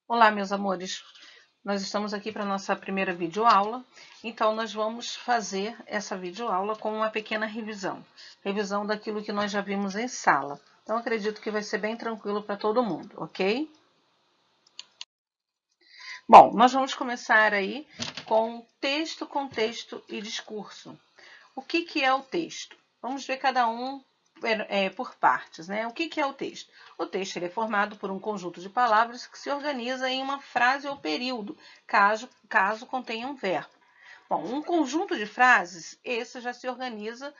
Olá, meus amores. Nós estamos aqui para a nossa primeira videoaula, então nós vamos fazer essa videoaula com uma pequena revisão. Revisão daquilo que nós já vimos em sala. Então, acredito que vai ser bem tranquilo para todo mundo, ok? Bom, nós vamos começar aí com texto, contexto e discurso. O que é o texto? Vamos ver cada um por partes, né? O que é o texto? O texto ele é formado por um conjunto de palavras que se organiza em uma frase ou período, caso contenha um verbo. Bom, um conjunto de frases, esse já se organiza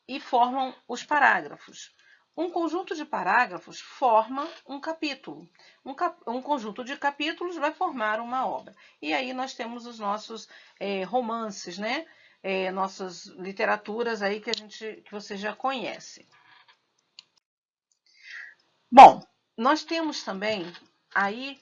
e formam os parágrafos. Um conjunto de parágrafos forma um capítulo. Um conjunto de capítulos vai formar uma obra. E aí nós temos os nossos romances, né? Nossas literaturas aí que você já conhece. Bom, nós temos também aí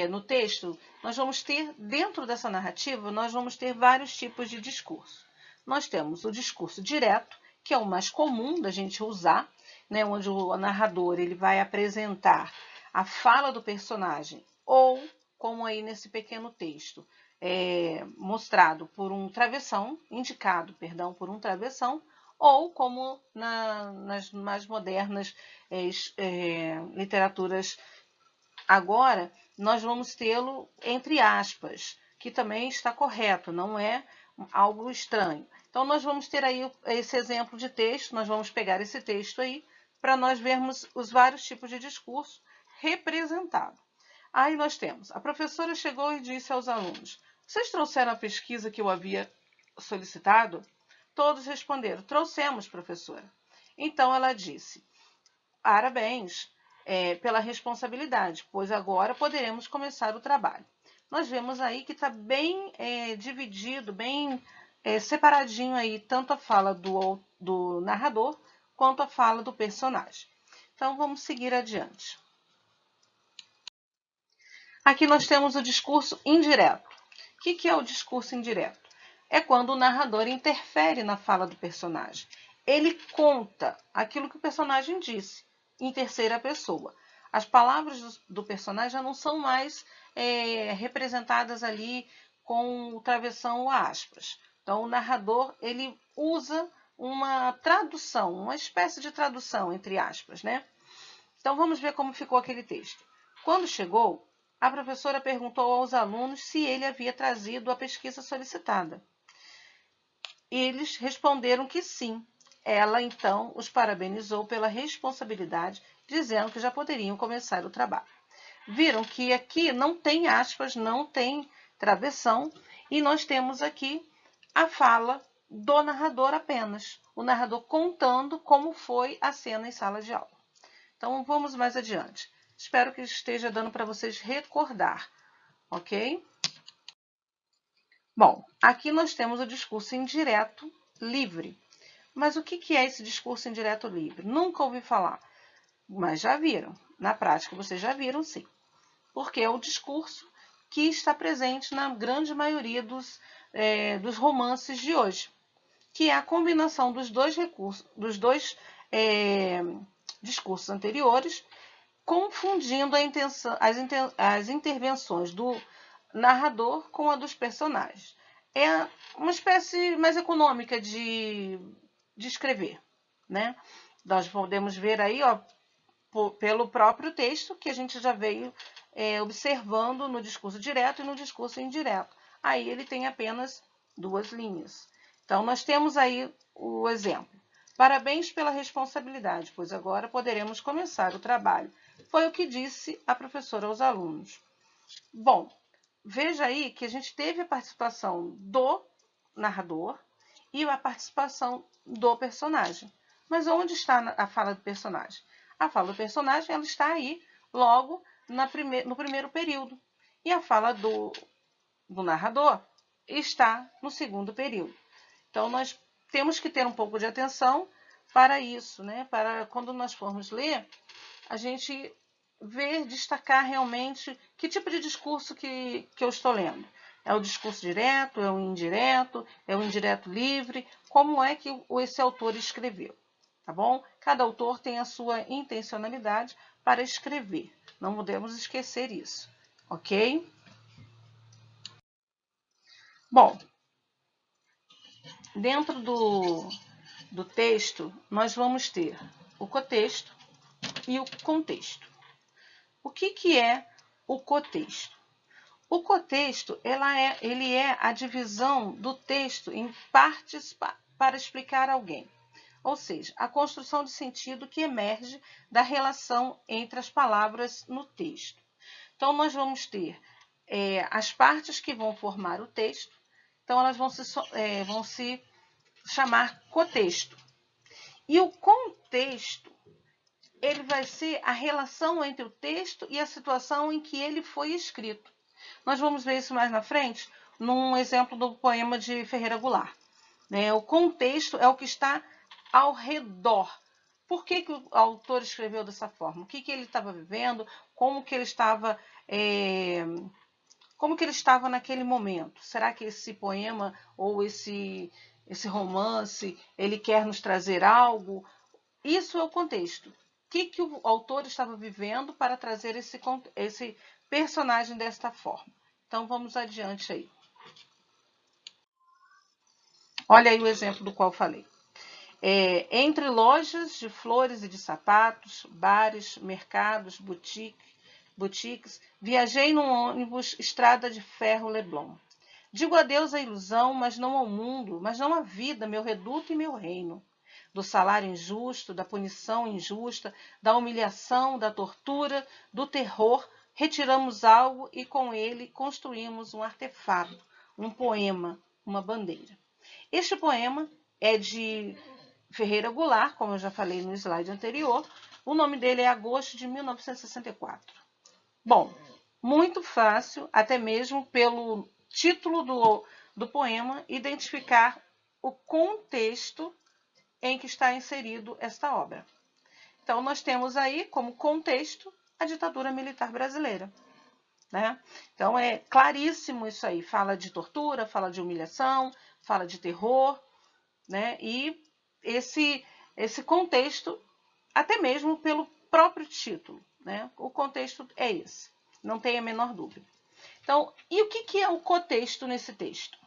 no texto, nós vamos ter, dentro dessa narrativa, nós vamos ter vários tipos de discurso. Nós temos o discurso direto, que é o mais comum da gente usar, né, onde o narrador ele vai apresentar a fala do personagem, ou, como aí nesse pequeno texto, mostrado por um travessão, indicado, perdão, por um travessão, ou como nas mais modernas literaturas agora, nós vamos tê-lo entre aspas, que também está correto, não é algo estranho. Então, nós vamos ter aí esse exemplo de texto, nós vamos pegar esse texto aí para nós vermos os vários tipos de discurso representado. Aí nós temos, a professora chegou e disse aos alunos, vocês trouxeram a pesquisa que eu havia solicitado? Todos responderam, trouxemos, professora. Então ela disse, parabéns pela responsabilidade, pois agora poderemos começar o trabalho. Nós vemos aí que está bem dividido, bem separadinho aí, tanto a fala do narrador quanto a fala do personagem. Então vamos seguir adiante. Aqui nós temos o discurso indireto. O que é o discurso indireto? É quando o narrador interfere na fala do personagem. Ele conta aquilo que o personagem disse em terceira pessoa. As palavras do personagem já não são mais representadas ali com o travessão ou aspas. Então, o narrador ele usa uma tradução, uma espécie de tradução, entre aspas, né? Então, vamos ver como ficou aquele texto. Quando chegou, a professora perguntou aos alunos se ele havia trazido a pesquisa solicitada. Eles responderam que sim. Ela, então, os parabenizou pela responsabilidade, dizendo que já poderiam começar o trabalho. Viram que aqui não tem aspas, não tem travessão, e nós temos aqui a fala do narrador apenas. O narrador contando como foi a cena em sala de aula. Então, vamos mais adiante. Espero que esteja dando para vocês recordar, ok? Bom, aqui nós temos o discurso indireto livre. Mas o que é esse discurso indireto livre? Nunca ouvi falar, mas já viram. Na prática, vocês já viram, sim. Porque é o discurso que está presente na grande maioria dos romances de hoje, que é a combinação dos dois recursos, dos dois discursos anteriores, confundindo as intervenções do narrador com a dos personagens. É uma espécie mais econômica de escrever, né? Nós podemos ver aí, ó, pelo próprio texto que a gente já veio observando no discurso direto e no discurso indireto. Aí ele tem apenas duas linhas. Então, nós temos aí o exemplo. Parabéns pela responsabilidade, pois agora poderemos começar o trabalho. Foi o que disse a professora aos alunos. Bom, veja aí que a gente teve a participação do narrador e a participação do personagem. Mas onde está a fala do personagem? A fala do personagem ela está aí logo no primeiro período. E a fala do narrador está no segundo período. Então, nós temos que ter um pouco de atenção para isso, né? Para quando nós formos ler, a gente ver, destacar realmente que tipo de discurso que eu estou lendo. É o discurso direto, é o indireto livre, como é que esse autor escreveu, tá bom? Cada autor tem a sua intencionalidade para escrever, não podemos esquecer isso, ok? Bom, dentro do texto, nós vamos ter o cotexto e o contexto. O que é o cotexto? O cotexto ele é a divisão do texto em partes para explicar alguém. Ou seja, a construção de sentido que emerge da relação entre as palavras no texto. Então, nós vamos ter as partes que vão formar o texto. Então, elas vão se chamar cotexto. E o contexto, ele vai ser a relação entre o texto e a situação em que ele foi escrito. Nós vamos ver isso mais na frente, num exemplo do poema de Ferreira Goulart. O contexto é o que está ao redor. Por que o autor escreveu dessa forma? O que ele estava vivendo? Como que ele estava naquele momento? Será que esse poema ou esse romance, ele quer nos trazer algo? Isso é o contexto. O que o autor estava vivendo para trazer esse personagem desta forma? Então, vamos adiante aí. Olha aí o exemplo do qual falei. Entre lojas de flores e de sapatos, bares, mercados, boutiques, viajei num ônibus estrada de ferro Leblon. Digo adeus à ilusão, mas não ao mundo, mas não à vida, meu reduto e meu reino. Do salário injusto, da punição injusta, da humilhação, da tortura, do terror, retiramos algo e com ele construímos um artefato, um poema, uma bandeira. Este poema é de Ferreira Goulart, como eu já falei no slide anterior. O nome dele é Agosto de 1964. Bom, muito fácil, até mesmo pelo título do poema, identificar o contexto em que está inserido esta obra. Então, nós temos aí como contexto a ditadura militar brasileira. Né? Então, é claríssimo isso aí. Fala de tortura, fala de humilhação, fala de terror, né? E esse contexto, até mesmo pelo próprio título, né? O contexto é esse, não tem a menor dúvida. Então, e o que é o cotexto nesse texto?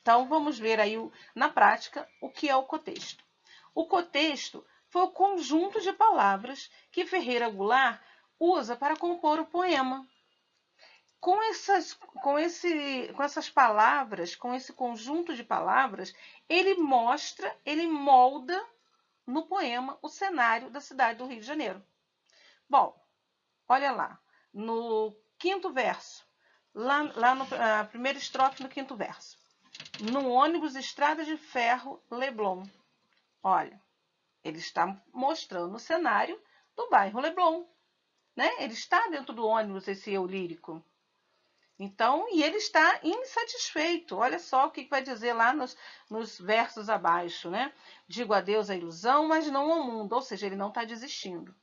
Então, vamos ver aí na prática o que é o cotexto. O cotexto foi o conjunto de palavras que Ferreira Goulart usa para compor o poema. Com essas palavras, com esse conjunto de palavras, ele molda no poema o cenário da cidade do Rio de Janeiro. Bom, olha lá, no quinto verso, lá na primeira estrofe do quinto verso. No ônibus Estrada de Ferro Leblon. Olha, ele está mostrando o cenário do bairro Leblon. Né? Ele está dentro do ônibus, esse eu lírico. Então, e ele está insatisfeito. Olha só o que vai dizer lá nos versos abaixo, né? Digo adeus à ilusão, mas não ao mundo. Ou seja, ele não está desistindo.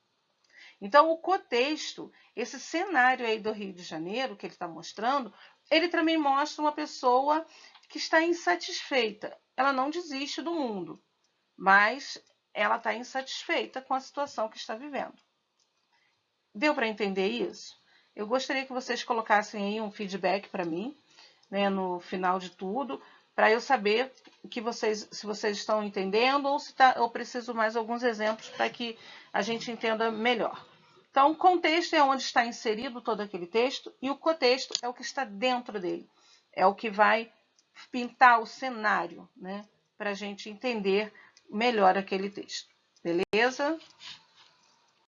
Então, o contexto, esse cenário aí do Rio de Janeiro que ele está mostrando, ele também mostra uma pessoa que está insatisfeita. Ela não desiste do mundo, mas ela está insatisfeita com a situação que está vivendo. Deu para entender isso? Eu gostaria que vocês colocassem aí um feedback para mim, né, no final de tudo, para eu saber se vocês estão entendendo ou se eu preciso mais alguns exemplos para que a gente entenda melhor. Então, o contexto é onde está inserido todo aquele texto e o cotexto é o que está dentro dele. É o que vai pintar o cenário, né, para a gente entender melhor aquele texto. Beleza?